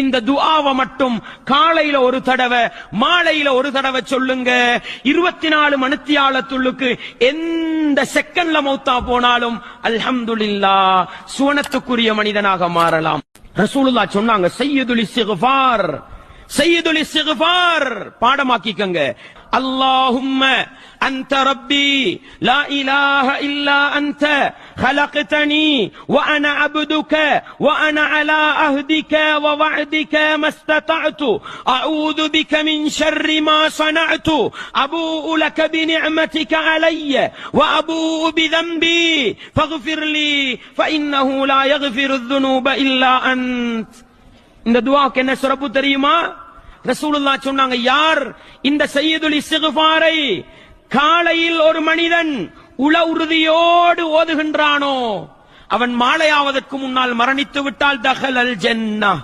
இந்த துஆவை மட்டும் காலையில ஒரு தடவை மாலையில ஒரு தடவை சொல்லுங்க. 24 மணித்தியாலத்துள்ளுக்கு எந்த செகண்ட்ல மௌத்தா போனாலும் அல்ஹம்துலில்லாஹ் சுவனத்துக்குரிய மனிதனாக மாறலாம். ரசூலுல்லாஹ் சொன்னாங்க, சய்யிதுல் இஸ்திக்ஃபார், சய்யிதுல் இஸ்திக்ஃபார் பாடமாக்கிக்கங்க. اللهم أنت ربي لا إله إلا أنت خلقتني وأنا عبدك وأنا على عهدك ووعدك ما استطعت أعوذ بك من شر ما صنعت أبوء لك بنعمتك علي وأبوء بذنبي فاغفر لي فإنه لا يغفر الذنوب إلا أنت. இந்த துஆக்கு என்ன சிறப்பு தெரியுமா? ரசூலுல்லாஹ் சொன்னாங்க, யார் இந்த சய்யிதுல் இஸ்திக்ஃபாரை காலையில் ஒரு மனிதன் உள உறுதியோடு ஓதுகின்றானோ அவன் மாலையாவதற்கு முன்னால் மரணித்து விட்டால் தஹலல் ஜன்னah,